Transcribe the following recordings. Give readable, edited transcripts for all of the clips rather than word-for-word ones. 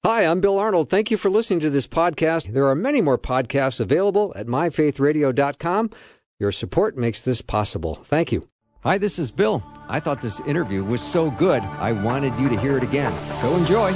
Hi, I'm Bill Arnold. Thank you for listening to this podcast. There are many more podcasts available at myfaithradio.com. Your support makes this possible. Thank you. Hi, this is Bill. I thought this interview was so good, I wanted you to hear it again. So enjoy.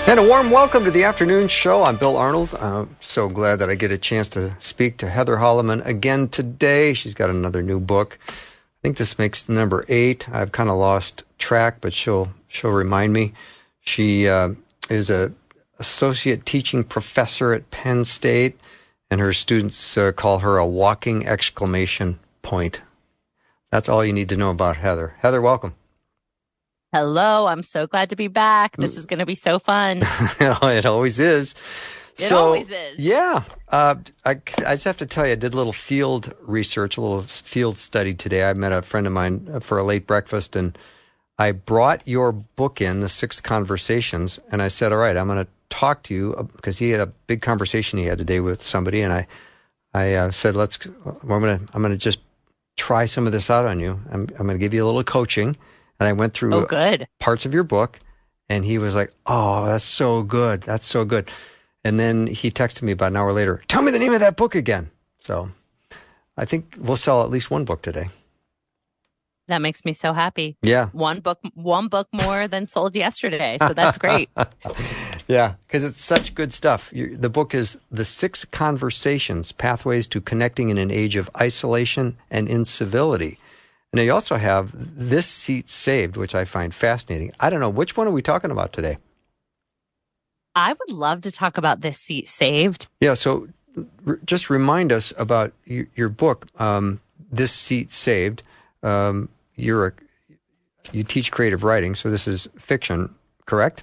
And a warm welcome to the afternoon show. I'm Bill Arnold. I'm so glad that I get a chance to speak to Heather Holleman again today. She's got another new book. I think this makes number 8. I've kind of lost track, but she'll remind me. She is a associate teaching professor at Penn State, and her students call her a walking exclamation point. That's all you need to know about Heather. Heather, welcome. Hello, I'm so glad to be back. This is going to be so fun. It always is. It always is. Yeah. I just have to tell you, I did a little field research, a little field study today. I met a friend of mine for a late breakfast, and I brought your book in, The 6 Conversations, and I said, all right, I'm going to talk to you, because he had a big conversation he had today with somebody, and I said, I'm going to just try some of this out on you. I'm going to give you a little coaching. And I went through parts of your book, and he was like, oh, that's so good. That's so good. And then he texted me about an hour later, tell me the name of that book again. So I think we'll sell at least one book today. That makes me so happy. Yeah. One book more than sold yesterday. So that's great. Yeah, because it's such good stuff. The book is The 6 Conversations, Pathways to Connecting in an Age of Isolation and Incivility. And you also have This Seat Saved, which I find fascinating. I don't know, which one are we talking about today? I would love to talk about This Seat Saved. Yeah, so just remind us about your book, This Seat Saved. You teach creative writing, so this is fiction, correct?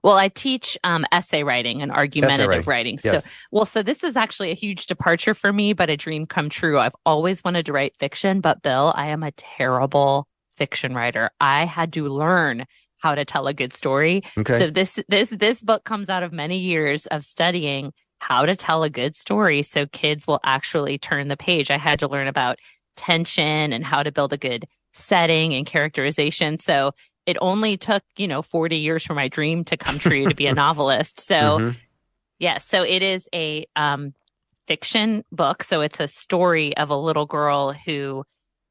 Well, I teach essay writing and argumentative writing. Yes. So this is actually a huge departure for me, but a dream come true. I've always wanted to write fiction, but Bill, I am a terrible fiction writer. I had to learn how to tell a good story. Okay. So this book comes out of many years of studying how to tell a good story so kids will actually turn the page. I had to learn about tension and how to build a good setting and characterization. So it only took, 40 years for my dream to come true to be a novelist. So, so it is a fiction book. So it's a story of a little girl who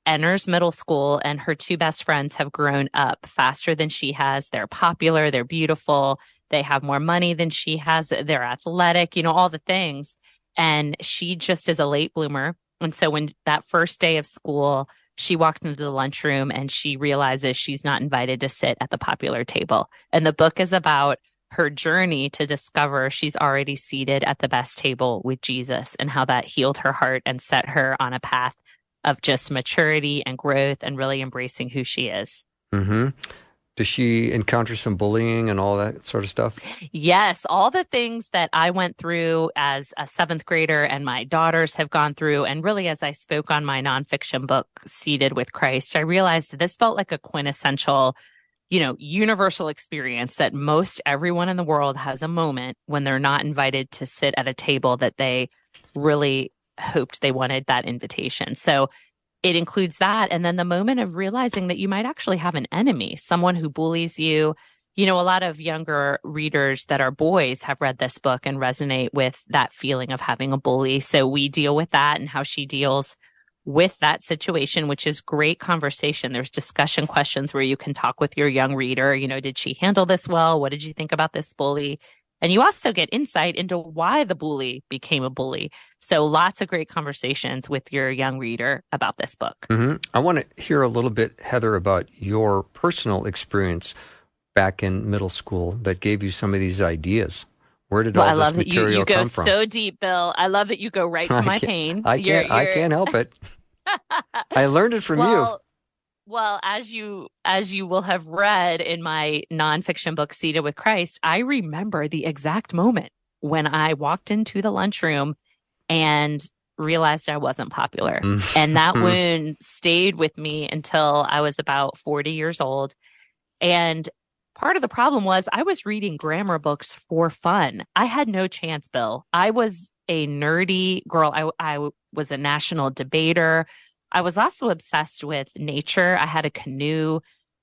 enters middle school, and her 2 best friends have grown up faster than she has. They're popular. They're beautiful. They have more money than she has. They're athletic, all the things. And she just is a late bloomer. And so when that first day of school, she walked into the lunchroom and she realizes she's not invited to sit at the popular table. And the book is about her journey to discover she's already seated at the best table with Jesus, and how that healed her heart and set her on a path of just maturity and growth and really embracing who she is. Mm-hmm. Does she encounter some bullying and all that sort of stuff? Yes, all the things that I went through as a 7th grader and my daughters have gone through. And really, as I spoke on my nonfiction book, Seated with Christ, I realized this felt like a quintessential, universal experience that most everyone in the world has a moment when they're not invited to sit at a table that they really hoped they wanted that invitation. So it includes that. And then the moment of realizing that you might actually have an enemy, someone who bullies you. A lot of younger readers that are boys have read this book and resonate with that feeling of having a bully. So we deal with that and how she deals with that situation, which is great conversation. There's discussion questions where you can talk with your young reader. Did she handle this well? What did you think about this bully? And you also get insight into why the bully became a bully. So lots of great conversations with your young reader about this book. Mm-hmm. I want to hear a little bit, Heather, about your personal experience back in middle school that gave you some of these ideas. Where did all this material come from? You go so deep, Bill. I love that you go right to my pain. I can't help it. I learned it from you. Well, as you will have read in my nonfiction book, Seated with Christ, I remember the exact moment when I walked into the lunchroom and realized I wasn't popular. And that wound stayed with me until I was about 40 years old. And part of the problem was I was reading grammar books for fun. I had no chance, Bill. I was a nerdy girl. I was a national debater. I was also obsessed with nature. I had a canoe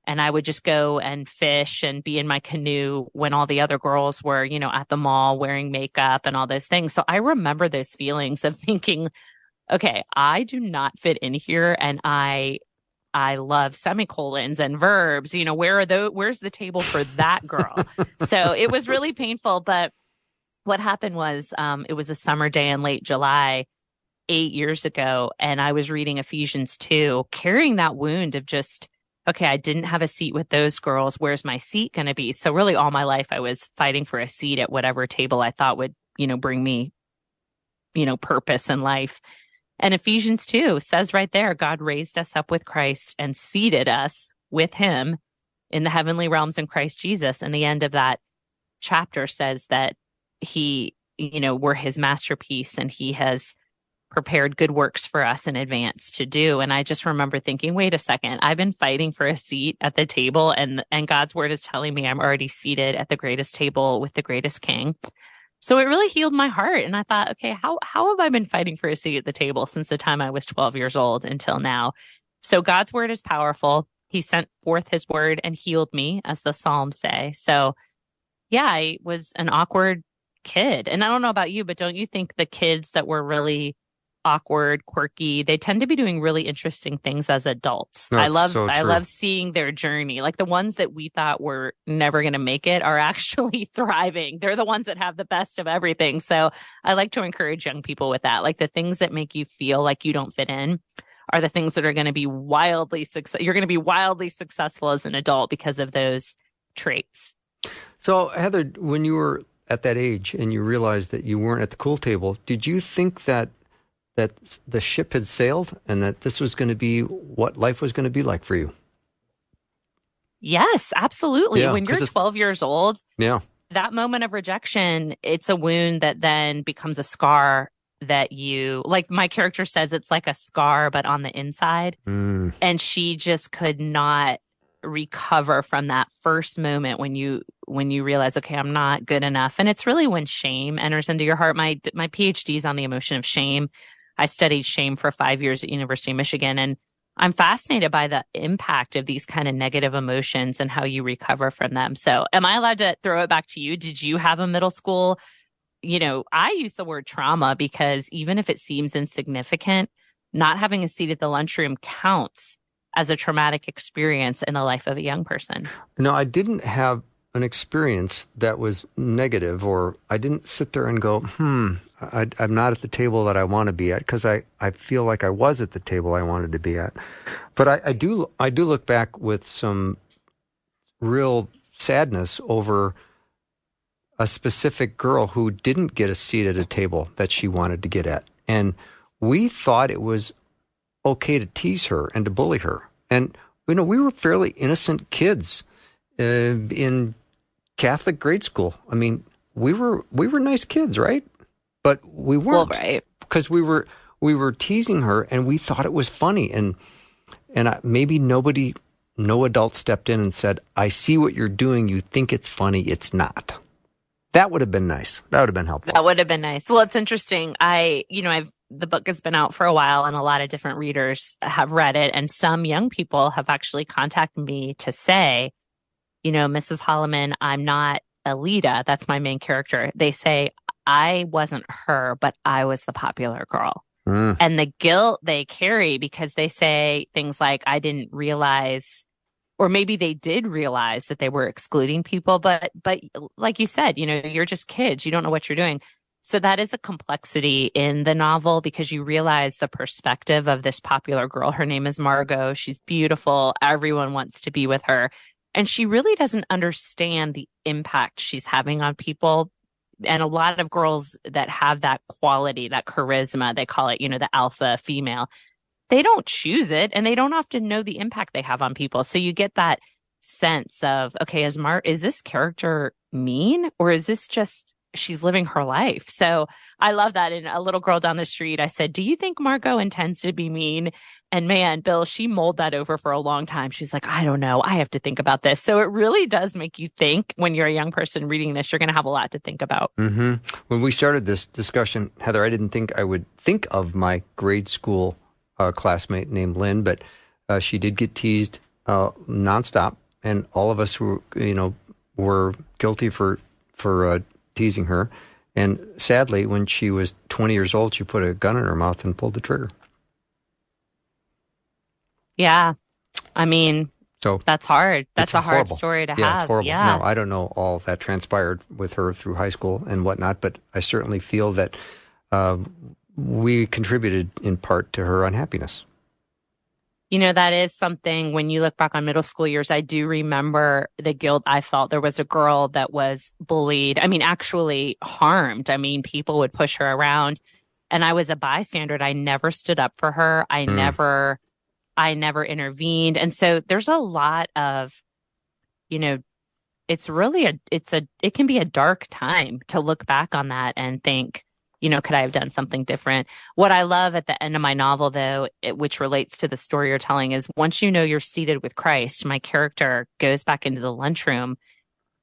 and I would just go and fish and be in my canoe when all the other girls were, at the mall wearing makeup and all those things. So I remember those feelings of thinking, okay, I do not fit in here, and I love semicolons and verbs. Where's the table for that girl? So it was really painful. But what happened was, it was a summer day in late July 8 years ago, and I was reading Ephesians 2, carrying that wound of just, okay, I didn't have a seat with those girls. Where's my seat going to be? So really all my life, I was fighting for a seat at whatever table I thought would, bring me, purpose in life. And Ephesians 2 says right there, God raised us up with Christ and seated us with him in the heavenly realms in Christ Jesus. And the end of that chapter says that we're his masterpiece, and he has prepared good works for us in advance to do. And I just remember thinking, wait a second, I've been fighting for a seat at the table, and God's word is telling me I'm already seated at the greatest table with the greatest king. So it really healed my heart. And I thought, okay, how have I been fighting for a seat at the table since the time I was 12 years old until now? So God's word is powerful. He sent forth his word and healed me, as the Psalms say. So yeah, I was an awkward kid. And I don't know about you, but don't you think the kids that were really awkward, quirky, they tend to be doing really interesting things as adults? No, I love so I true. love seeing their journey. Like the ones that we thought were never going to make it are actually thriving. They're the ones that have the best of everything. So I like to encourage young people with that. Like the things that make you feel like you don't fit in are the things that are going to be you're going to be wildly successful as an adult because of those traits. So Heather, when you were at that age and you realized that you weren't at the cool table, did you think that the ship had sailed and that this was going to be what life was going to be like for you? Yes, absolutely. Yeah, when you're 12 years old, yeah, that moment of rejection, it's a wound that then becomes a scar that like my character says, it's like a scar, but on the inside. And she just could not recover from that first moment when you realize, okay, I'm not good enough. And it's really when shame enters into your heart. My PhD is on the emotion of shame. I studied shame for 5 years at University of Michigan, and I'm fascinated by the impact of these kind of negative emotions and how you recover from them. So am I allowed to throw it back to you? Did you have a middle school? I use the word trauma because even if it seems insignificant, not having a seat at the lunchroom counts as a traumatic experience in the life of a young person. No, I didn't have an experience that was negative, or I didn't sit there and go, I'm not at the table that I want to be at, because I feel like I was at the table I wanted to be at. But I do look back with some real sadness over a specific girl who didn't get a seat at a table that she wanted to get at. And we thought it was okay to tease her and to bully her. And, we were fairly innocent kids in Catholic grade school. I mean, we were nice kids, right? But we weren't, well, right? Because we were teasing her, and we thought it was funny. And maybe no adult stepped in and said, "I see what you're doing. You think it's funny. It's not." That would have been nice. That would have been helpful. That would have been nice. Well, it's interesting. The book has been out for a while, and a lot of different readers have read it. And some young people have actually contacted me to say, Mrs. Holleman, I'm not Alita. That's my main character. They say, I wasn't her, but I was the popular girl. And the guilt they carry because they say things like, I didn't realize, or maybe they did realize that they were excluding people. But like you said, you're just kids. You don't know what you're doing. So that is a complexity in the novel because you realize the perspective of this popular girl. Her name is Margot. She's beautiful. Everyone wants to be with her. And she really doesn't understand the impact she's having on people. And a lot of girls that have that quality, that charisma, they call it, the alpha female, they don't choose it and they don't often know the impact they have on people. So you get that sense of, okay, is this character mean, or is this just she's living her life? So I love that. In a little girl down the street, I said, do you think Margot intends to be mean? And man, Bill, she mulled that over for a long time. She's like, I don't know. I have to think about this. So it really does make you think when you're a young person reading this, you're going to have a lot to think about. Mm-hmm. When we started this discussion, Heather, I didn't think I would think of my grade school classmate named Lynn, but she did get teased nonstop. And all of us were guilty for teasing her. And sadly, when she was 20 years old, she put a gun in her mouth and pulled the trigger. Yeah. I mean, so that's hard. That's a hard horrible story to have. Yeah, it's horrible. Yeah. No, I don't know all that transpired with her through high school and whatnot, but I certainly feel that we contributed in part to her unhappiness. You know, that is something when you look back on middle school years, I do remember the guilt I felt. There was a girl that was bullied. I mean, actually harmed. I mean, people would push her around and I was a bystander. I never stood up for her. I never intervened. And so there's a lot of, it's really it can be a dark time to look back on that and think, could I have done something different? What I love at the end of my novel, though, which relates to the story you're telling, is once you're seated with Christ, my character goes back into the lunchroom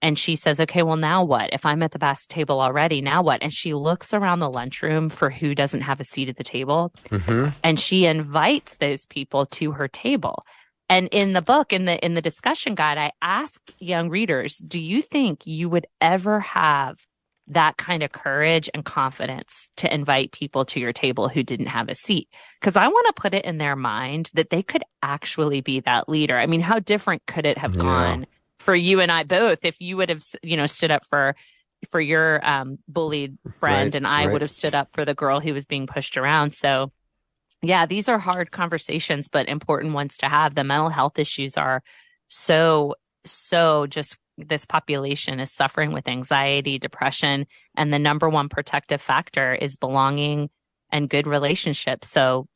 and she says, okay, well, now what? If I'm at the best table already, now what? And she looks around the lunchroom for who doesn't have a seat at the table. Mm-hmm. And she invites those people to her table. And in the book, in the discussion guide, I ask young readers, do you think you would ever have that kind of courage and confidence to invite people to your table who didn't have a seat? Because I want to put it in their mind that they could actually be that leader. I mean, how different could it have gone for you and I both if you would have, stood up for your bullied friend and I would have stood up for the girl who was being pushed around. So yeah, these are hard conversations, but important ones to have. The mental health issues are so just, this population is suffering with anxiety, depression, and the number one protective factor is belonging and good relationships. So,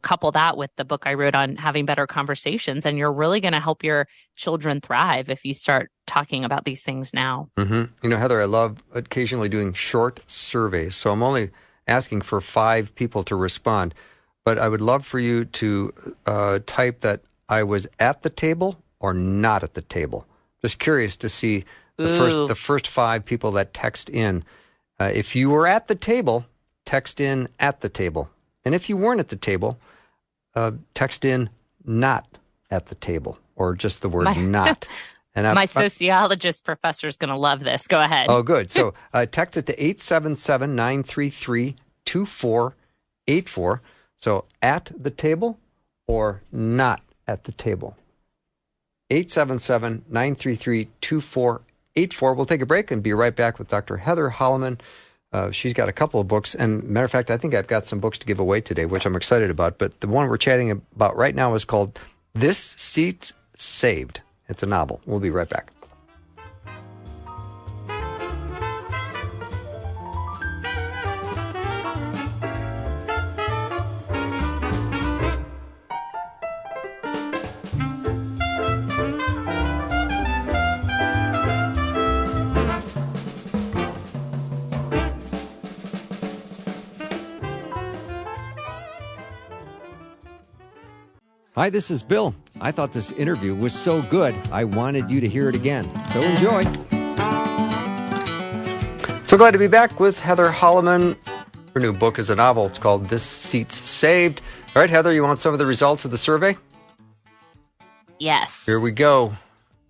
couple that with the book I wrote on having better conversations, and you're really going to help your children thrive if you start talking about these things now. Mm-hmm. Heather, I love occasionally doing short surveys. So I'm only asking for 5 people to respond, but I would love for you to type that I was at the table or not at the table. Just curious to see the first 5 people that text in. If you were at the table, text in at the table. And if you weren't at the table, text in not at the table, or just the word not. And my sociologist professor is going to love this. Go ahead. Oh, good. So text it to 877-933-2484. So at the table or not at the table. 877-933-2484. We'll take a break and be right back with Dr. Heather Holleman. She's got a couple of books. And matter of fact, I think I've got some books to give away today, which I'm excited about. But the one we're chatting about right now is called This Seat's Saved. It's a novel. We'll be right back. Hi, this is Bill. I thought this interview was so good, I wanted you to hear it again. So enjoy. So glad to be back with Heather Holleman. Her new book is a novel. It's called This Seat's Saved. All right, Heather, you want some of the results of the survey? Yes. Here we go.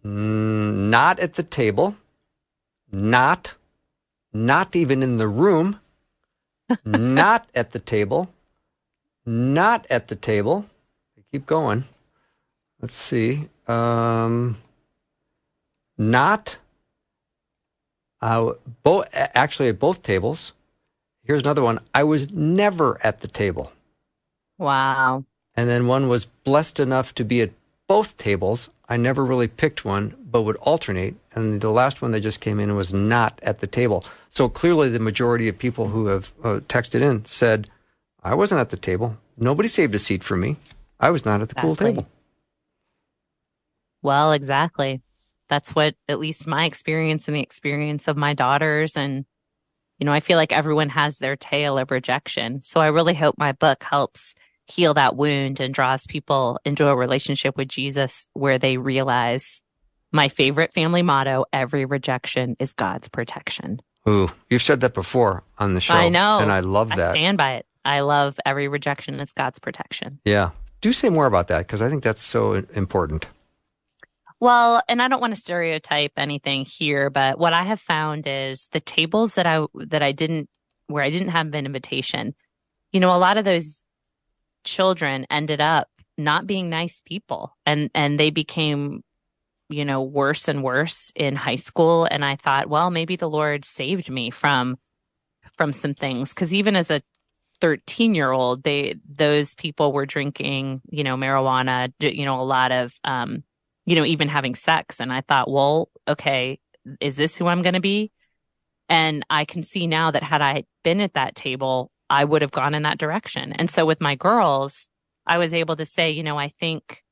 Not at the table. Not even in the room. Not at the table. Not at the table. Keep going. Let's see. Not. Actually, at both tables. Here's another one. I was never at the table. Wow. And then one was blessed enough to be at both tables. I never really picked one, but would alternate. And the last one that just came in was not at the table. So clearly the majority of people who have texted in said, I wasn't at the table. Nobody saved a seat for me. I was not at the cool table. Well, exactly. That's what at least my experience and the experience of my daughters. And, I feel like everyone has their tale of rejection. So I really hope my book helps heal that wound and draws people into a relationship with Jesus where they realize my favorite family motto, every rejection is God's protection. Ooh, you've said that before on the show. I know. And I love that. I stand by it. I love every rejection is God's protection. Yeah. Do say more about that, because I think that's so important. Well, and I don't want to stereotype anything here, but what I have found is the tables that I didn't have an invitation, a lot of those children ended up not being nice people, and they became, worse and worse in high school. And I thought, well, maybe the Lord saved me from some things, because even as a 13-year-old, those people were drinking, marijuana, a lot of, even having sex. And I thought, well, okay, is this who I'm going to be? And I can see now that had I been at that table, I would have gone in that direction. And so with my girls, I was able to say, I think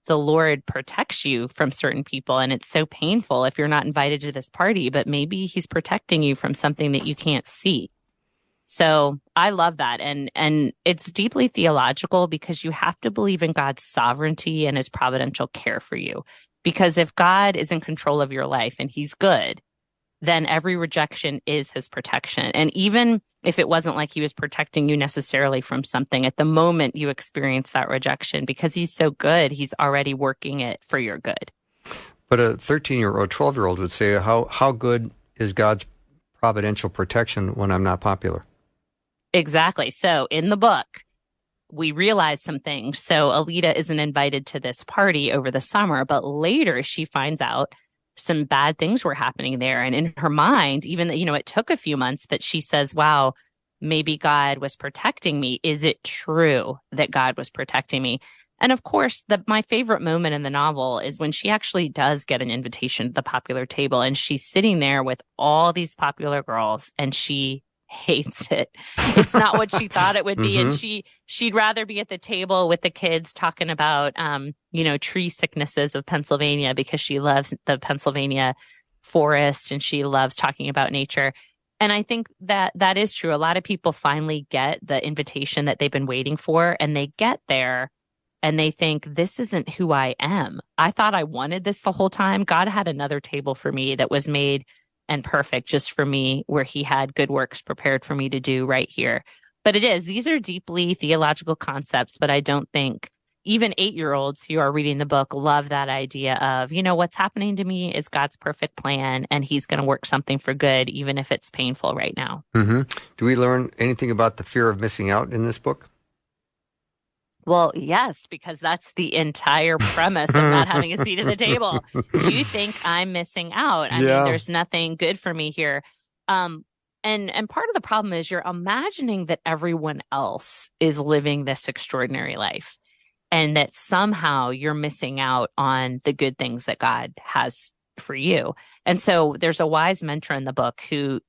the Lord protects you from certain people. And it's so painful if you're not invited to this party, but maybe he's protecting you from something that you can't see. So I love that. And it's deeply theological, because you have to believe in God's sovereignty and his providential care for you. Because if God is in control of your life and he's good, then every rejection is his protection. And even if it wasn't like he was protecting you necessarily from something, at the moment you experience that rejection, because he's so good, he's already working it for your good. But a 13-year-old, 12-year-old would say, how good is God's providential protection when I'm not popular? Exactly. So in the book, we realize some things. So Alita isn't invited to this party over the summer, but later she finds out some bad things were happening there. And in her mind, even though, it took a few months, but she says, wow, maybe God was protecting me. Is it true that God was protecting me? And of course, my favorite moment in the novel is when she actually does get an invitation to the popular table, and she's sitting there with all these popular girls, and she hates it. It's not what she thought it would be. Mm-hmm. And she'd rather be at the table with the kids talking about, tree sicknesses of Pennsylvania, because she loves the Pennsylvania forest and she loves talking about nature. And I think that is true. A lot of people finally get the invitation that they've been waiting for, and they get there and they think, this isn't who I am. I thought I wanted this the whole time. God had another table for me that was made and perfect just for me, where he had good works prepared for me to do right here. But these are deeply theological concepts, but I don't think even 8-year-olds who are reading the book love that idea of, what's happening to me is God's perfect plan, and he's going to work something for good, even if it's painful right now. Mm-hmm. Do we learn anything about the fear of missing out in this book? Well, yes, because that's the entire premise of not having a seat at the table. You think I'm missing out. I mean, there's nothing good for me here. And part of the problem is you're imagining that everyone else is living this extraordinary life, and that somehow you're missing out on the good things that God has for you. And so there's a wise mentor in the book who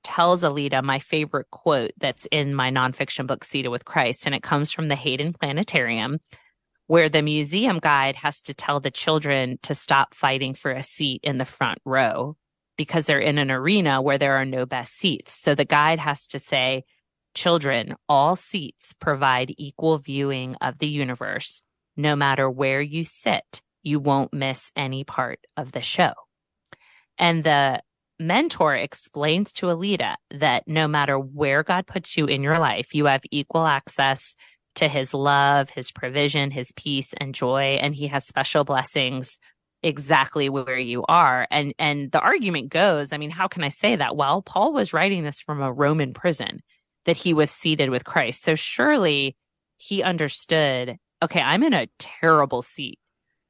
tells Alita my favorite quote that's in my nonfiction book, Seated with Christ. And it comes from the Hayden Planetarium, where the museum guide has to tell the children to stop fighting for a seat in the front row, because they're in an arena where there are no best seats. So the guide has to say, children, all seats provide equal viewing of the universe. No matter where you sit, you won't miss any part of the show. And the mentor explains to Alita that no matter where God puts you in your life, you have equal access to his love, his provision, his peace and joy, and he has special blessings exactly where you are. And the argument goes, I mean, how can I say that? Well, Paul was writing this from a Roman prison, that he was seated with Christ. So surely he understood, okay, I'm in a terrible seat,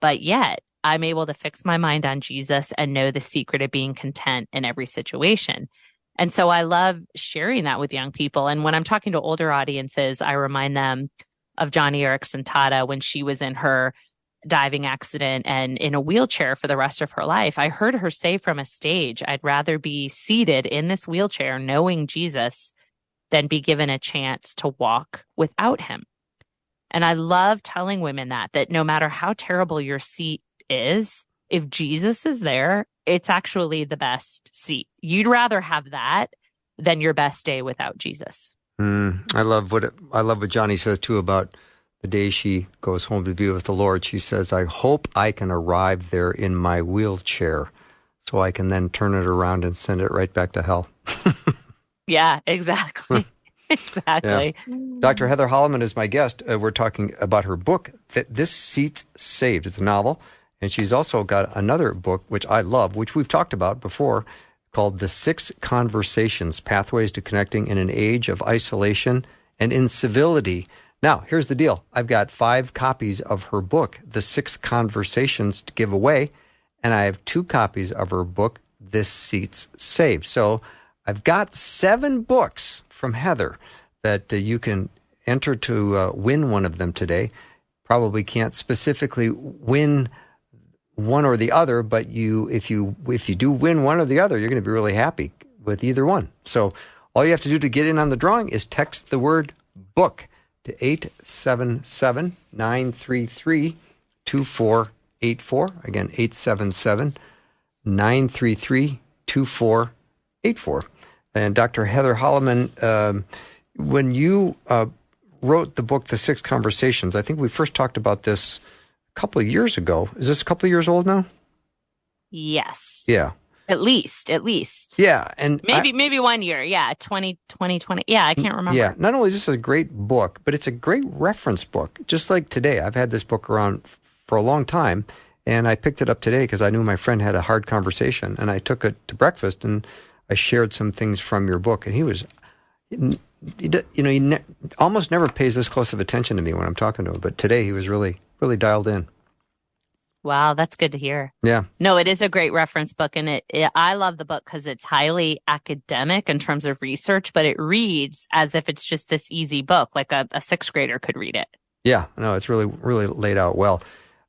but yet I'm able to fix my mind on Jesus and know the secret of being content in every situation. And so I love sharing that with young people. And when I'm talking to older audiences, I remind them of Johnny Erickson Tata when she was in her diving accident and in a wheelchair for the rest of her life. I heard her say from a stage, I'd rather be seated in this wheelchair knowing Jesus than be given a chance to walk without him. And I love telling women that no matter how terrible your seat is, if Jesus is there, it's actually the best seat. You'd rather have that than your best day without Jesus. I love what Johnny says too about the day she goes home to be with the Lord, she says, I hope I can arrive there in my wheelchair so I can then turn it around and send it right back to hell. Yeah, exactly. Exactly. Yeah. Dr. Heather Holleman is my guest. We're talking about her book, This Seat's Saved. It's a novel. And she's also got another book, which I love, which we've talked about before, called The 6 Conversations, Pathways to Connecting in an Age of Isolation and Incivility. Now, here's the deal. I've got 5 copies of her book, The 6 Conversations, to give away. And I have 2 copies of her book, This Seat's Saved. So I've got 7 books from Heather that you can enter to win one of them today. Probably can't specifically win one or the other, but if you do win one or the other, you're going to be really happy with either one. So all you have to do to get in on the drawing is text the word book to 877-933-2484. Again, 877-933-2484. And Dr. Heather Holleman, when you wrote the book, The 6 Conversations, I think we first talked about this a couple of years ago. Is this a couple of years old now? Yes. Yeah. At least. Yeah. And maybe 1 year. Yeah. 2020. Yeah. I can't remember. Yeah. Not only is this a great book, but it's a great reference book. Just like today, I've had this book around for a long time, and I picked it up today because I knew my friend had a hard conversation, and I took it to breakfast, and I shared some things from your book, and he almost never pays this close of attention to me when I'm talking to him, but today he was really, really dialed in. Wow, that's good to hear. Yeah. No, it is a great reference book, and I love the book because it's highly academic in terms of research, but it reads as if it's just this easy book, like a 6th grader could read it. Yeah, no, it's really, really laid out well.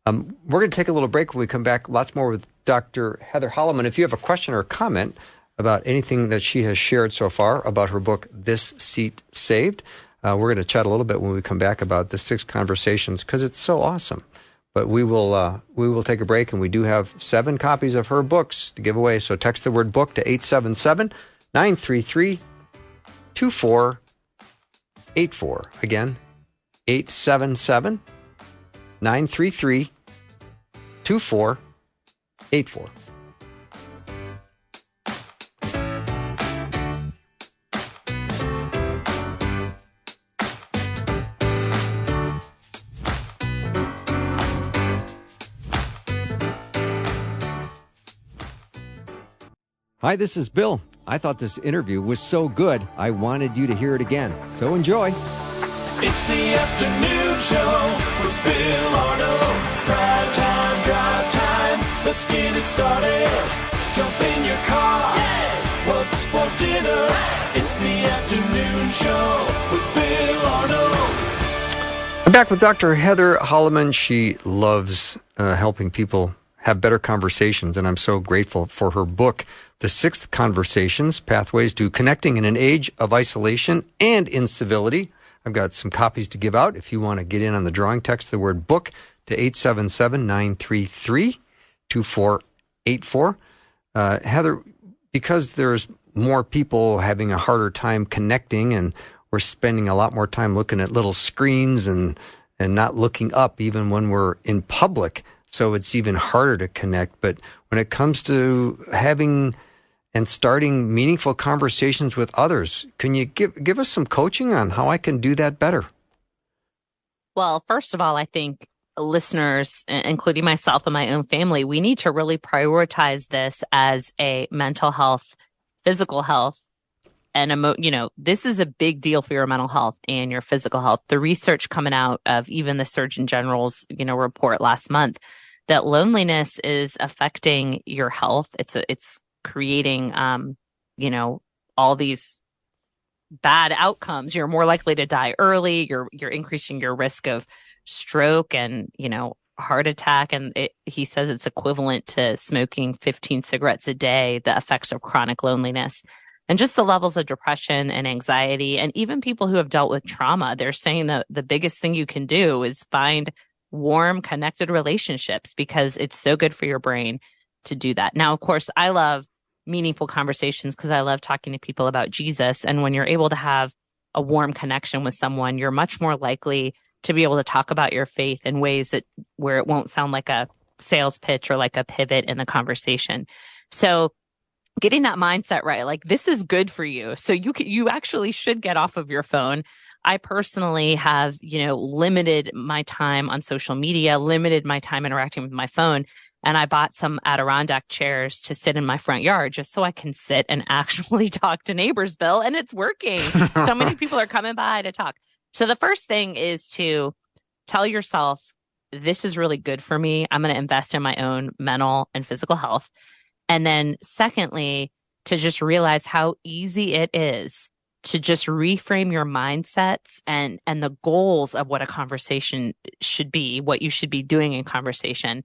We're going to take a little break. When we come back, lots more with Dr. Heather Holleman. If you have a question or a comment about anything that she has shared so far about her book, This Seat Saved, we're going to chat a little bit when we come back about the 6 conversations because it's so awesome. But we will take a break, and we do have 7 copies of her books to give away. So text the word book to 877-933-2484. Again, 877-933-2484. Hi, this is Bill. I thought this interview was so good, I wanted you to hear it again. So enjoy. It's the afternoon show with Bill Arno. Prime time, drive time. Let's get it started. Jump in your car. Yeah. What's for dinner? Hey. It's the afternoon show with Bill Arno. I'm back with Dr. Heather Holleman. She loves helping people have better conversations, and I'm so grateful for her book, The 6 Conversations, Pathways to Connecting in an Age of Isolation and Incivility. I've got some copies to give out. If you want to get in on the drawing, text the word book to 877-933-2484. Heather, because there's more people having a harder time connecting, and we're spending a lot more time looking at little screens and not looking up even when we're in public, so it's even harder to connect. But when it comes to having and starting meaningful conversations with others, can you give us some coaching on how I can do that better? Well, first of all, I think listeners, including myself and my own family, we need to really prioritize this as a mental health, physical health, and this is a big deal for your mental health and your physical health. The research coming out of even the Surgeon General's, report last month, that loneliness is affecting your health. It's creating, all these bad outcomes. You're more likely to die early. You're increasing your risk of stroke and, heart attack. And he says it's equivalent to smoking 15 cigarettes a day, the effects of chronic loneliness. And just the levels of depression and anxiety, and even people who have dealt with trauma, they're saying that the biggest thing you can do is find warm, connected relationships because it's so good for your brain to do that. Now, of course, I love meaningful conversations because I love talking to people about Jesus. And when you're able to have a warm connection with someone, you're much more likely to be able to talk about your faith in ways that where it won't sound like a sales pitch or like a pivot in the conversation. So getting that mindset right, like this is good for you. So you actually should get off of your phone. I personally have, limited my time on social media, limited my time interacting with my phone. And I bought some Adirondack chairs to sit in my front yard just so I can sit and actually talk to neighbors, Bill. And it's working. So many people are coming by to talk. So the first thing is to tell yourself, this is really good for me. I'm going to invest in my own mental and physical health. And then secondly, to just realize how easy it is to just reframe your mindsets and the goals of what a conversation should be, what you should be doing in conversation.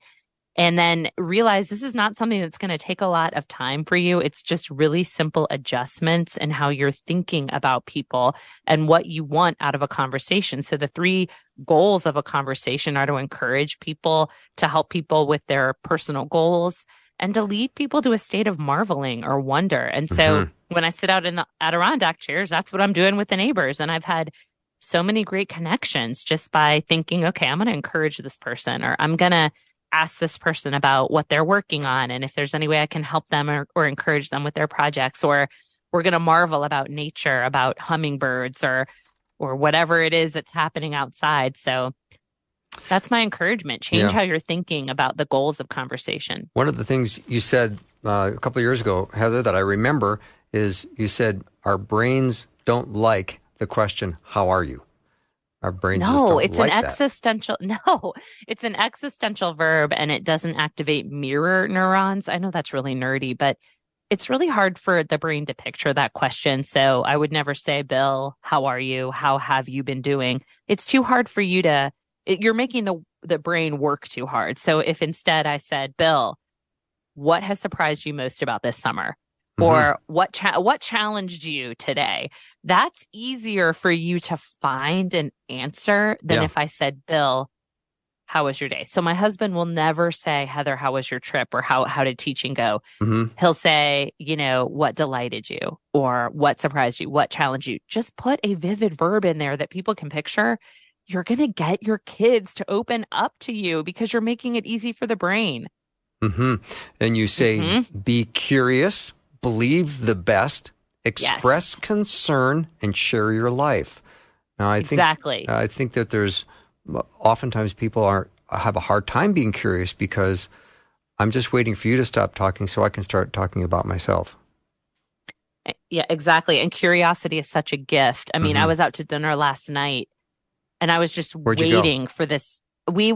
And then realize this is not something that's going to take a lot of time for you. It's just really simple adjustments in how you're thinking about people and what you want out of a conversation. So the 3 goals of a conversation are to encourage people, to help people with their personal goals, and to lead people to a state of marveling or wonder. And so when I sit out in the Adirondack chairs, that's what I'm doing with the neighbors. And I've had so many great connections just by thinking, okay, I'm going to encourage this person, or I'm going to ask this person about what they're working on. And if there's any way I can help them or encourage them with their projects, or we're going to marvel about nature, about hummingbirds or whatever it is that's happening outside. So that's my encouragement. Change how you're thinking about the goals of conversation. One of the things you said a couple of years ago, Heather, that I remember is you said our brains don't like the question, how are you? Our brains just don't it's like an that. existential. No, it's an existential verb, and it doesn't activate mirror neurons. I know that's really nerdy, but it's really hard for the brain to picture that question. So I would never say, Bill, how are you? How have you been doing? It's too hard for you to, you're making the brain work too hard. So if instead I said, Bill, what has surprised you most about this summer? Or what challenged you today? That's easier for you to find an answer than if I said, Bill, how was your day? So my husband will never say, Heather, how was your trip? Or how did teaching go? He'll say, what delighted you? Or what surprised you? What challenged you? Just put a vivid verb in there that people can picture. You're going to get your kids to open up to you because you're making it easy for the brain. And you say, be curious, believe the best, express concern, and share your life. Now, I think that there's oftentimes people have a hard time being curious because I'm just waiting for you to stop talking so I can start talking about myself. Yeah, exactly. And curiosity is such a gift. I mean, I was out to dinner last night and I was just waiting for this. We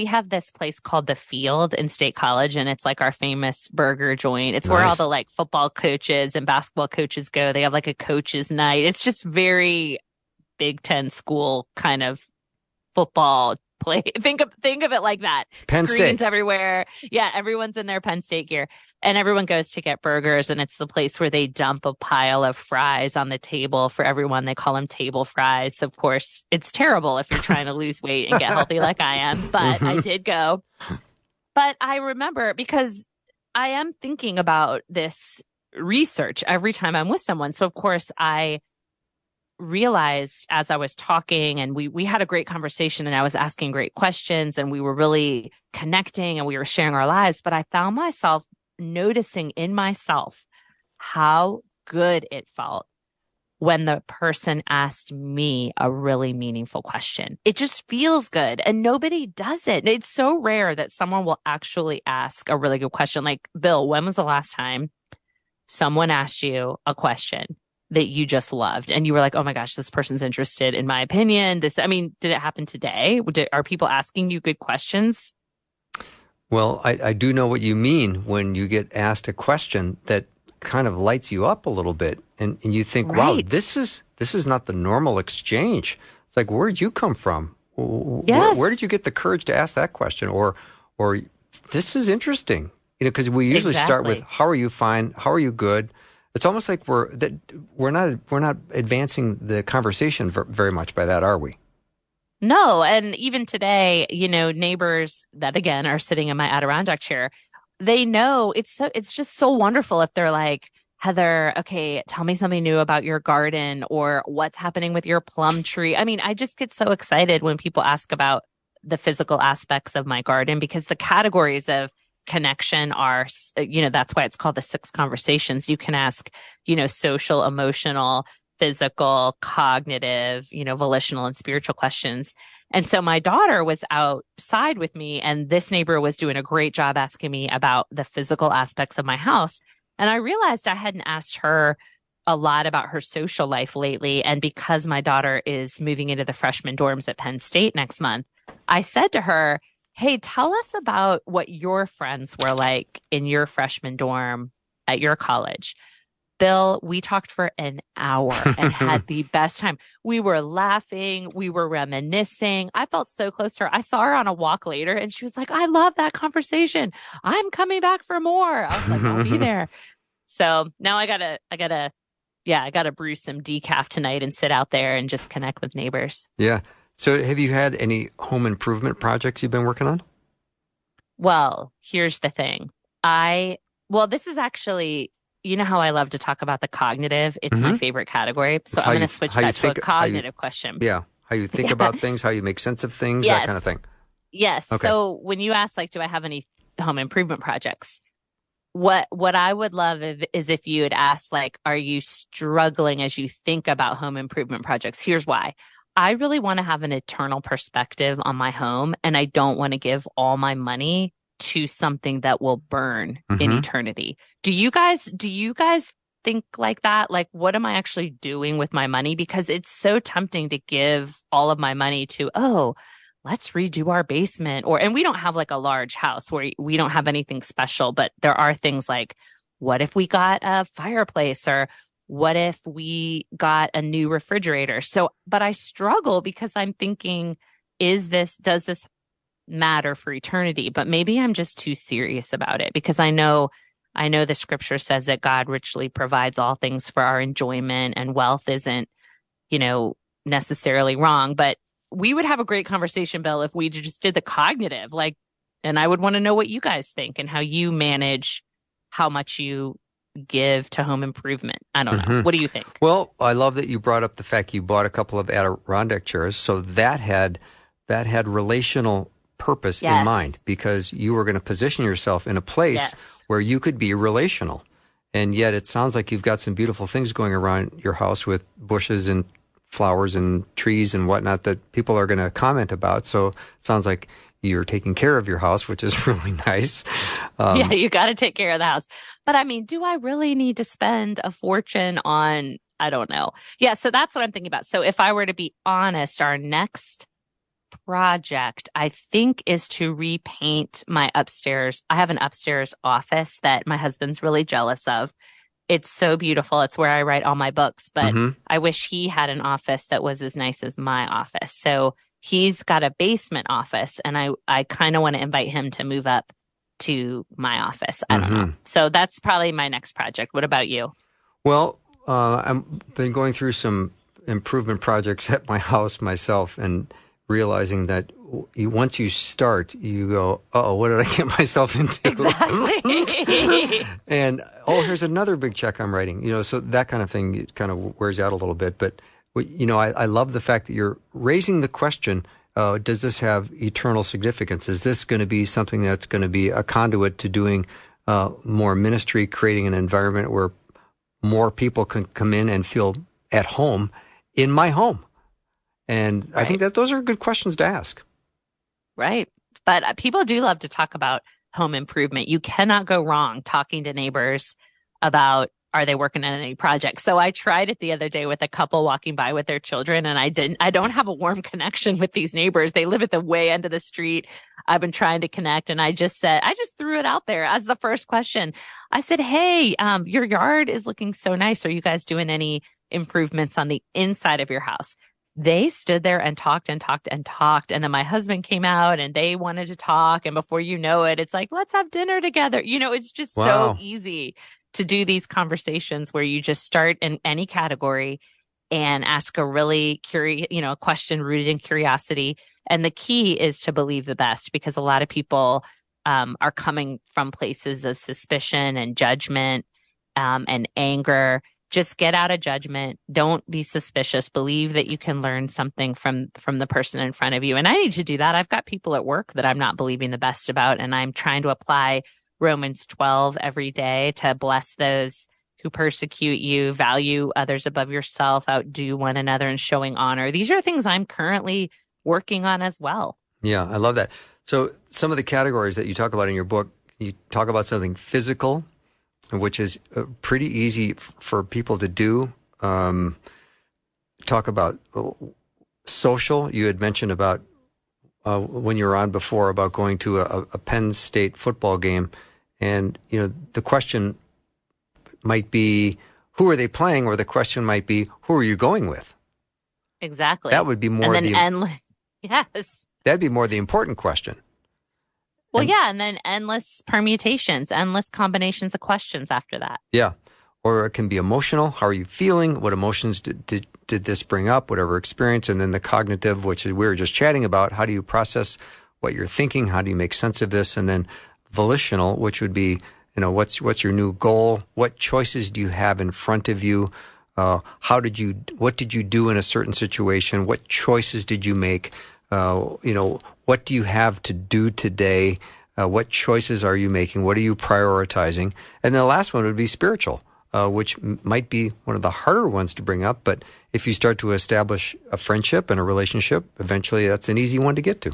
have this place called The Field in State College, and it's like our famous burger joint. It's where all the like football coaches and basketball coaches go. They have like a coaches night. It's just very Big Ten school kind of football play. Think of it like that. Penn Screens State everywhere. Yeah, everyone's in their Penn State gear, and everyone goes to get burgers. And it's the place where they dump a pile of fries on the table for everyone. They call them table fries. Of course, it's terrible if you're trying to lose weight and get healthy like I am. But I did go. But I remember because I am thinking about this research every time I'm with someone. So of course I realized as I was talking and we had a great conversation and I was asking great questions and we were really connecting and we were sharing our lives, but I found myself noticing in myself how good it felt when the person asked me a really meaningful question. It just feels good and nobody does it. It's so rare that someone will actually ask a really good question. Like, Bill, when was the last time someone asked you a question that you just loved and you were like, oh my gosh, this person's interested in my opinion? Did it happen today? Are people asking you good questions? Well, I do know what you mean when you get asked a question that kind of lights you up a little bit and you think, wow, this is not the normal exchange. It's like, where'd you come from? Yes. Where did you get the courage to ask that question? Or this is interesting, because we usually start with, how are you? Fine. How are you? Good. It's almost like we're not advancing the conversation very much by that, are we? No, and even today, neighbors that again are sitting in my Adirondack chair, they know it's just so wonderful if they're like, Heather, okay, tell me something new about your garden or what's happening with your plum tree. I mean, I just get so excited when people ask about the physical aspects of my garden because the categories of connection are, that's why it's called the 6 conversations. You can ask, social, emotional, physical, cognitive, volitional and spiritual questions. And so my daughter was outside with me, and this neighbor was doing a great job asking me about the physical aspects of my house. And I realized I hadn't asked her a lot about her social life lately. And because my daughter is moving into the freshman dorms at Penn State next month, I said to her, hey, tell us about what your friends were like in your freshman dorm at your college. Bill, we talked for an hour and had the best time. We were laughing. We were reminiscing. I felt so close to her. I saw her on a walk later and she was like, I love that conversation. I'm coming back for more. I was like, I'll be there. So now I gotta brew some decaf tonight and sit out there and just connect with neighbors. Yeah. So have you had any home improvement projects you've been working on? Well, here's the thing. This is actually, you know how I love to talk about the cognitive? It's my favorite category. So I'm going to switch that to a cognitive question. Yeah. How you think about things, how you make sense of things, that kind of thing. Yes. Okay. So when you ask, do I have any home improvement projects? What I would love is if you had asked, are you struggling as you think about home improvement projects? Here's why. I really want to have an eternal perspective on my home, and I don't want to give all my money to something that will burn in eternity. Do you guys think like that? What am I actually doing with my money? Because it's so tempting to give all of my money to, let's redo our basement. And we don't have a large house where we don't have anything special, but there are things like, what if we got a fireplace, or what if we got a new refrigerator? So, but I struggle because I'm thinking, does this matter for eternity? But maybe I'm just too serious about it because I know the scripture says that God richly provides all things for our enjoyment, and wealth isn't, necessarily wrong. But we would have a great conversation, Bill, if we just did the cognitive, and I would want to know what you guys think and how you manage how much you give to home improvement. I don't know. What do you think? Well, I love that you brought up the fact you bought a couple of Adirondack chairs. So that had relational purpose in mind, because you were going to position yourself in a place where you could be relational. And yet it sounds like you've got some beautiful things going around your house with bushes and flowers and trees and whatnot that people are going to comment about. So it sounds like you're taking care of your house, which is really nice. Yeah, you got to take care of the house. But I mean, do I really need to spend a fortune on, I don't know. Yeah, so that's what I'm thinking about. So if I were to be honest, our next project, I think, is to repaint my upstairs. I have an upstairs office that my husband's really jealous of. It's so beautiful. It's where I write all my books, but I wish he had an office that was as nice as my office. So he's got a basement office, and I kind of want to invite him to move up to my office. I don't know. So that's probably my next project. What about you? Well, I've been going through some improvement projects at my house myself, and realizing that once you start, you go, what did I get myself into? Exactly. And, here's another big check I'm writing. So that kind of thing, it kind of wears you out a little bit. But, I love the fact that you're raising the question, does this have eternal significance? Is this going to be something that's going to be a conduit to doing more ministry, creating an environment where more people can come in and feel at home in my home? And I think that those are good questions to ask. Right. But people do love to talk about home improvement. You cannot go wrong talking to neighbors about, are they working on any projects? So I tried it the other day with a couple walking by with their children, and I don't have a warm connection with these neighbors. They live at the way end of the street. I've been trying to connect, and I just threw it out there as the first question. I said, hey, your yard is looking so nice. Are you guys doing any improvements on the inside of your house? They stood there and talked and talked and talked. And then my husband came out and they wanted to talk. And before you know it, it's like, let's have dinner together. It's just so easy to do these conversations where you just start in any category and ask a really a question rooted in curiosity. And the key is to believe the best, because a lot of people are coming from places of suspicion and judgment. and anger. Just get out of judgment. Don't be suspicious. Believe that you can learn something from the person in front of you. And I need to do that. I've got people at work that I'm not believing the best about, and I'm trying to apply Romans 12 every day to bless those who persecute you, value others above yourself, outdo one another, and showing honor. These are things I'm currently working on as well. Yeah, I love that. So some of the categories that you talk about in your book, you talk about something physical, which is pretty easy for people to do. Talk about social. You had mentioned about when you were on before about going to a Penn State football game. And, the question might be, who are they playing? Or the question might be, who are you going with? Exactly. That would be more yes. That'd be more the important question. Well, and then endless permutations, endless combinations of questions after that. Yeah. Or it can be emotional. How are you feeling? What emotions did this bring up? Whatever experience. And then the cognitive, which we were just chatting about. How do you process what you're thinking? How do you make sense of this? And then volitional, which would be, what's your new goal? What choices do you have in front of you? What did you do in a certain situation? What choices did you make? What do you have to do today? What choices are you making? What are you prioritizing? And then the last one would be spiritual, which might be one of the harder ones to bring up. But if you start to establish a friendship and a relationship, eventually that's an easy one to get to.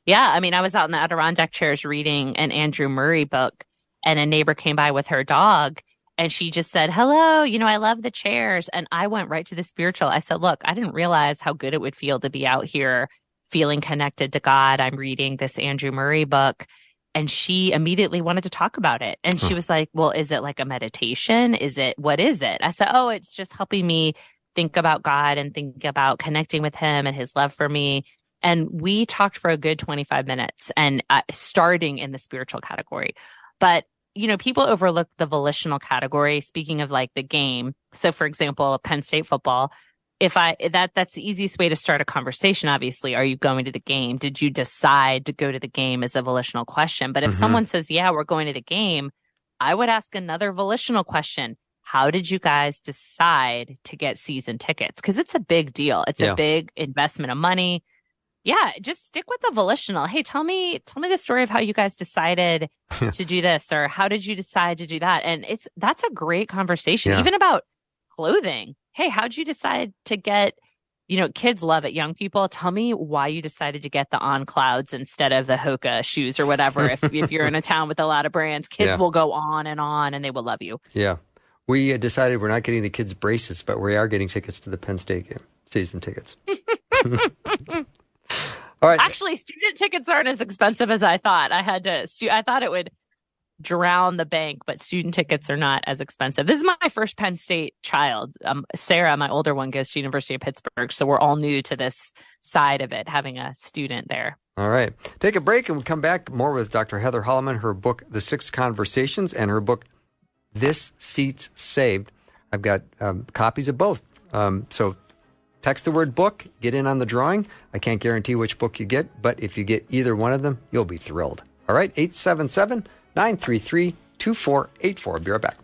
Yeah. I mean, I was out in the Adirondack chairs reading an Andrew Murray book, and a neighbor came by with her dog. And she just said, hello, I love the chairs. And I went right to the spiritual. I said, look, I didn't realize how good it would feel to be out here feeling connected to God. I'm reading this Andrew Murray book. And she immediately wanted to talk about it. And she was like, well, is it like a meditation? What is it? I said, oh, it's just helping me think about God and think about connecting with him and his love for me. And we talked for a good 25 minutes and starting in the spiritual category. But people overlook the volitional category, speaking of like the game. So for example, Penn State football, that's the easiest way to start a conversation. Obviously, are you going to the game? Did you decide to go to the game is a volitional question. But if someone says, yeah, we're going to the game, I would ask another volitional question. How did you guys decide to get season tickets? Because it's a big deal. It's a big investment of money. Yeah, just stick with the volitional. Hey, tell me the story of how you guys decided to do this, or how did you decide to do that? And that's a great conversation, even about clothing. Hey, how'd you decide to get, kids love it. Young people, tell me why you decided to get the On Clouds instead of the Hoka shoes or whatever. if you're in a town with a lot of brands, kids will go on and they will love you. Yeah. We decided we're not getting the kids braces, but we are getting tickets to the Penn State game, season tickets. All right. Actually, student tickets aren't as expensive as I thought. I thought it would drown the bank, but student tickets are not as expensive. This is my first Penn State child. Sarah, my older one, goes to University of Pittsburgh, so we're all new to this side of it, having a student there. All right. Take a break and we'll come back more with Dr. Heather Holleman, her book, The 6 Conversations, and her book, This Seat's Saved. I've got copies of both. So text the word book, get in on the drawing. I can't guarantee which book you get, but if you get either one of them, you'll be thrilled. All right, 877-933-2484. Be right back.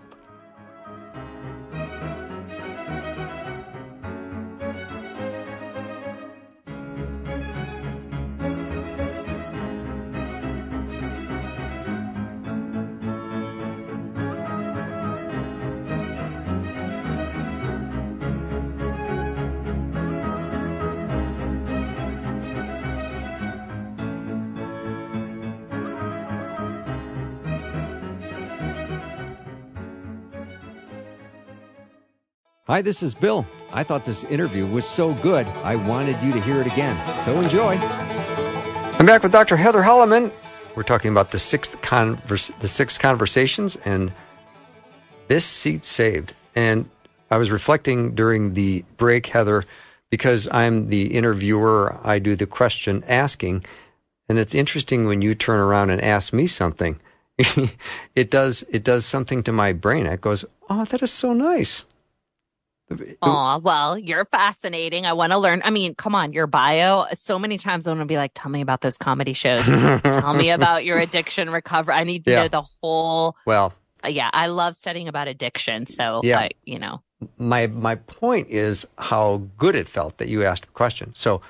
Hi, this is Bill. I thought this interview was so good, I wanted you to hear it again. So enjoy. I'm back with Dr. Heather Holleman. We're talking about the six conversations and This Seat Saved. And I was reflecting during the break, Heather, because I'm the interviewer, I do the question asking. And it's interesting when you turn around and ask me something. It does something to my brain. It goes, oh, that is so nice. Oh, well, you're fascinating. I want to learn. I mean, come on, your bio. So many times I want to be like, tell me about those comedy shows. Tell me about your addiction recovery. I need to know the whole yeah, I love studying about addiction. So, Yeah. My point is how good it felt that you asked a question. So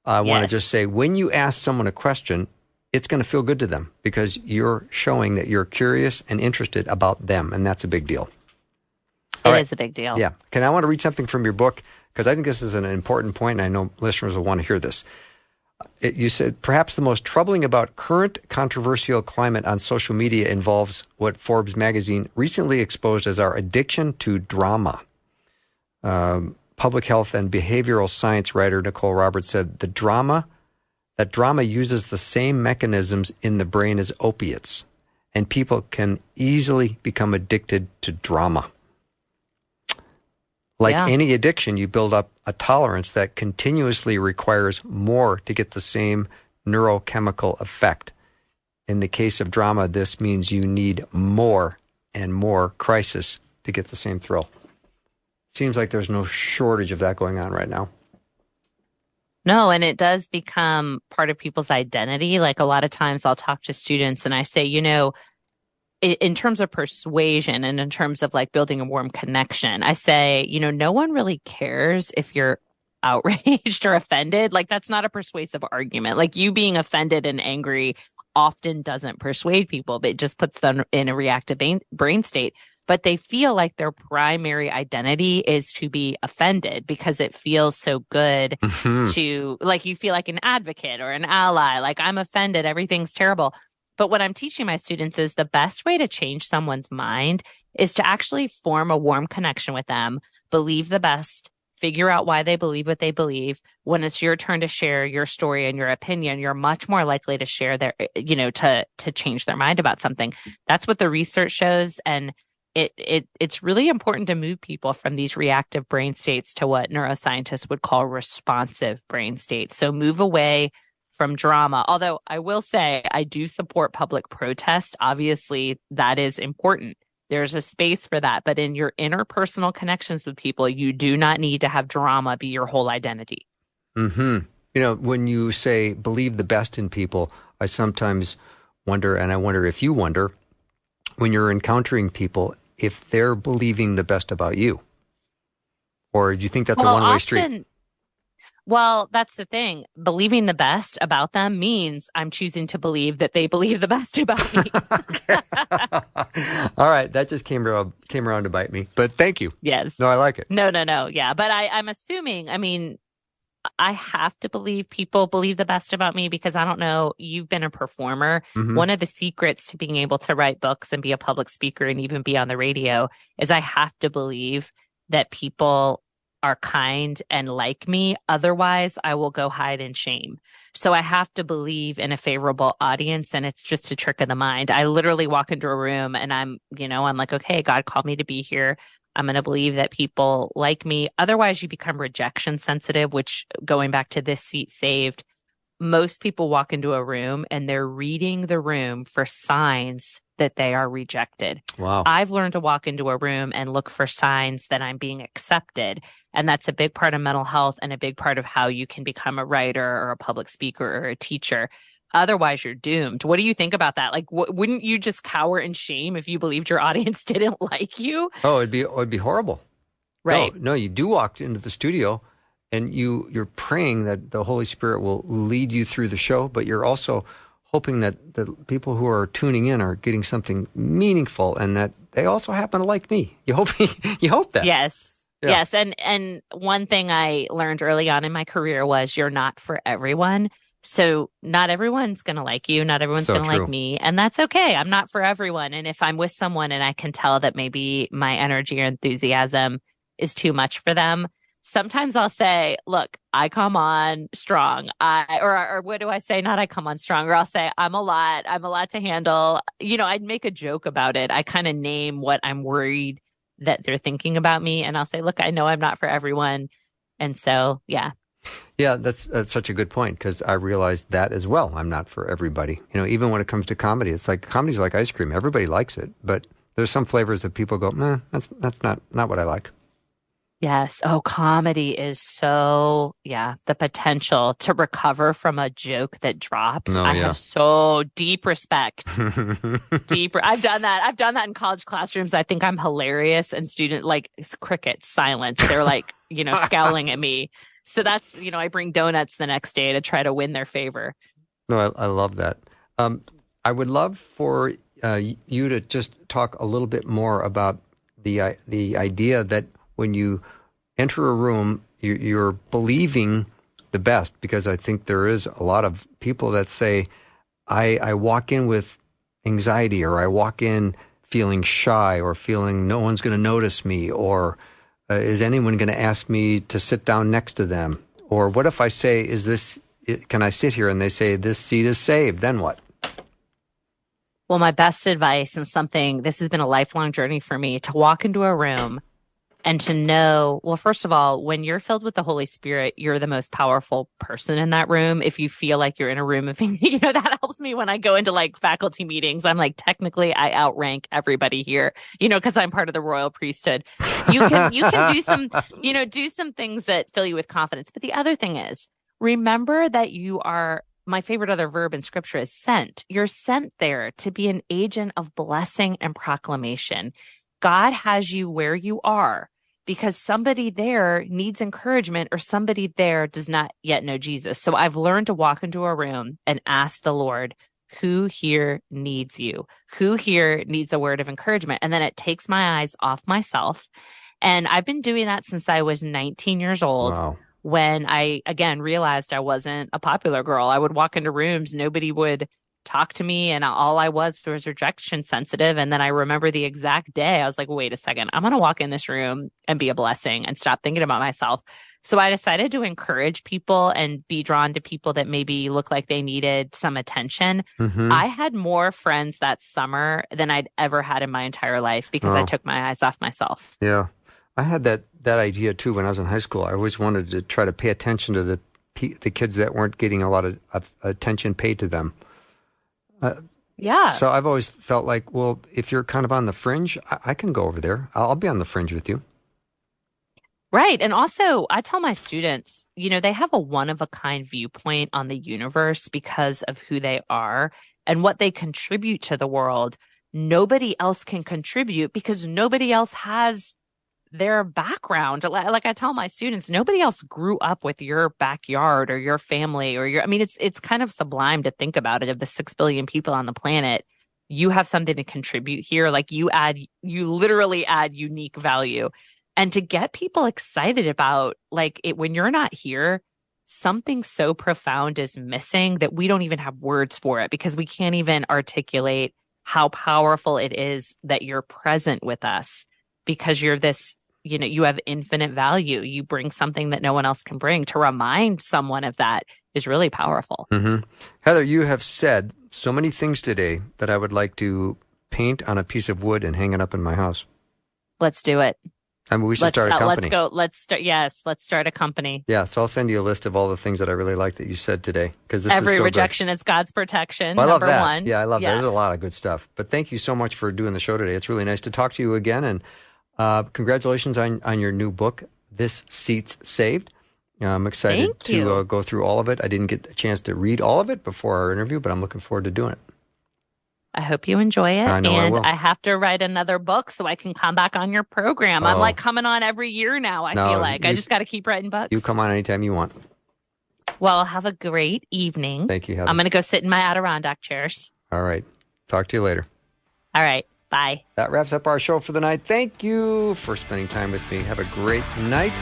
I want to just say, when you ask someone a question, it's going to feel good to them because you're showing that you're curious and interested about them, and that's a big deal. It is a big deal. Yeah. I want to read something from your book because I think this is an important point, and I know listeners will want to hear this. You said, perhaps the most troubling about current controversial climate on social media involves what Forbes magazine recently exposed as our addiction to drama. Public health and behavioral science writer Nicole Roberts said that drama uses the same mechanisms in the brain as opiates, and people can easily become addicted to drama. Like any addiction, you build up a tolerance that continuously requires more to get the same neurochemical effect. In the case of drama, this means you need more and more crisis to get the same thrill. Seems like there's no shortage of that going on right now. No, and it does become part of people's identity. Like a lot of times I'll talk to students and I say, in terms of persuasion and in terms of like building a warm connection, I say, no one really cares if you're outraged or offended. Like that's not a persuasive argument. Like you being offended and angry often doesn't persuade people, but it just puts them in a reactive brain state. But they feel like their primary identity is to be offended because it feels so good to, like, you feel like an advocate or an ally, like I'm offended, everything's terrible. But what I'm teaching my students is the best way to change someone's mind is to actually form a warm connection with them, believe the best, figure out why they believe what they believe. When it's your turn to share your story and your opinion, you're much more likely to share their, to change their mind about something. That's what the research shows. And it's really important to move people from these reactive brain states to what neuroscientists would call responsive brain states. So move away from drama. Although I will say I do support public protest. Obviously, that is important. There's a space for that. But in your interpersonal connections with people, you do not need to have drama be your whole identity. When you say believe the best in people, I sometimes wonder, and I wonder if you wonder, when you're encountering people, if they're believing the best about you. Or do you think that's a one-way street? Well, that's the thing. Believing the best about them means I'm choosing to believe that they believe the best about me. All right. That just came around to bite me. But thank you. Yes. No, I like it. No. Yeah. But I'm assuming, I have to believe people believe the best about me because I don't know, you've been a performer. One of the secrets to being able to write books and be a public speaker and even be on the radio is I have to believe that people are kind and like me. Otherwise, I will go hide in shame. So I have to believe in a favorable audience, and it's just a trick of the mind. I literally walk into a room and I'm like, okay, God called me to be here. I'm going to believe that people like me. Otherwise, you become rejection sensitive, which, going back to this seat saved, most people walk into a room and they're reading the room for signs that they are rejected. Wow. I've learned to walk into a room and look for signs that I'm being accepted. And that's a big part of mental health and a big part of how you can become a writer or a public speaker or a teacher. Otherwise, you're doomed. What do you think about that? Like, wouldn't you just cower in shame if you believed your audience didn't like you? Oh, it'd be horrible. Right. No, you do walk into the studio and you're praying that the Holy Spirit will lead you through the show, but you're also hoping that the people who are tuning in are getting something meaningful and that they also happen to like me. You hope that. Yes. Yeah. Yes. And one thing I learned early on in my career was you're not for everyone. So not everyone's going to like you. Not everyone's going to like me. And that's okay. I'm not for everyone. And if I'm with someone and I can tell that maybe my energy or enthusiasm is too much for them, sometimes I'll say, look, I come on strong. Or what do I say? Not I come on strong. Or I'll say, I'm a lot to handle. I'd make a joke about it. I kind of name what I'm worried that they're thinking about me. And I'll say, look, I know I'm not for everyone. And so, yeah. Yeah, that's such a good point because I realized that as well. I'm not for everybody. Even when it comes to comedy, it's like comedy's like ice cream. Everybody likes it, but there's some flavors that people go, that's not what I like. Yes. Oh, comedy is so, yeah, the potential to recover from a joke that drops. No, I yeah. have so deep respect. Deeper. I've done that. I've done that in college classrooms. I think I'm hilarious and it's crickets, silence. They're like, scowling at me. So that's, I bring donuts the next day to try to win their favor. No, I love that. I would love for you to just talk a little bit more about the idea that when you enter a room, you're believing the best, because I think there is a lot of people that say, I walk in with anxiety, or I walk in feeling shy, or feeling no one's going to notice me, or is anyone going to ask me to sit down next to them? Or what if I say, can I sit here? And they say, this seat is saved. Then what? Well, my best advice, and this has been a lifelong journey for me, to walk into a room and to know, well, first of all, when you're filled with the Holy Spirit, you're the most powerful person in that room. If you feel like you're in a room of, that helps me when I go into like faculty meetings. I'm like, technically I outrank everybody here, because I'm part of the royal priesthood. You can do some things that fill you with confidence. But the other thing is, remember that my favorite other verb in scripture is sent. You're sent there to be an agent of blessing and proclamation. God has you where you are because somebody there needs encouragement, or somebody there does not yet know Jesus. So I've learned to walk into a room and ask the Lord, who here needs you? Who here needs a word of encouragement? And then it takes my eyes off myself. And I've been doing that since I was 19 years old. Wow. When I, again, realized I wasn't a popular girl. I would walk into rooms, nobody would talk to me, and all I was rejection sensitive. And then I remember the exact day I was like, wait a second, I'm going to walk in this room and be a blessing and stop thinking about myself. So I decided to encourage people and be drawn to people that maybe looked like they needed some attention. Mm-hmm. I had more friends that summer than I'd ever had in my entire life because I took my eyes off myself. Yeah. I had that idea too when I was in high school. I always wanted to try to pay attention to the kids that weren't getting a lot of attention paid to them. Yeah. So I've always felt like, well, if you're kind of on the fringe, I can go over there. I'll be on the fringe with you. Right. And also, I tell my students, they have a one-of-a-kind viewpoint on the universe because of who they are and what they contribute to the world. Nobody else can contribute because nobody else has their background. Like I tell my students, nobody else grew up with your backyard or your family or it's kind of sublime to think about it. Of the 6 billion people on the planet, you have something to contribute here. Like you literally add unique value. And to get people excited about when you're not here, something so profound is missing that we don't even have words for it, because we can't even articulate how powerful it is that you're present with us, because you're this, you have infinite value. You bring something that no one else can bring. To remind someone of that is really powerful. Mm-hmm. Heather, you have said so many things today that I would like to paint on a piece of wood and hang it up in my house. Let's do it. I mean, we should start a company. Let's go. Let's start a company. Yeah, so I'll send you a list of all the things that I really like that you said today, because this Every is so rejection good. is God's protection. Well, I love number that. one. Yeah, I love that. There's a lot of good stuff. But thank you so much for doing the show today. It's really nice to talk to you again, and congratulations on your new book, This Seat's Saved. I'm excited to go through all of it. I didn't get a chance to read all of it before our interview, but I'm looking forward to doing it. I hope you enjoy it. I know I will. I have to write another book so I can come back on your program. I'm like coming on every year now, I feel like. I just got to keep writing books. You come on anytime you want. Well, have a great evening. Thank you, Heather. I'm going to go sit in my Adirondack chairs. All right. Talk to you later. All right. Bye. That wraps up our show for the night. Thank you for spending time with me. Have a great night.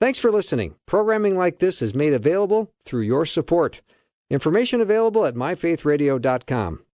Thanks for listening. Programming like this is made available through your support. Information available at myfaithradio.com.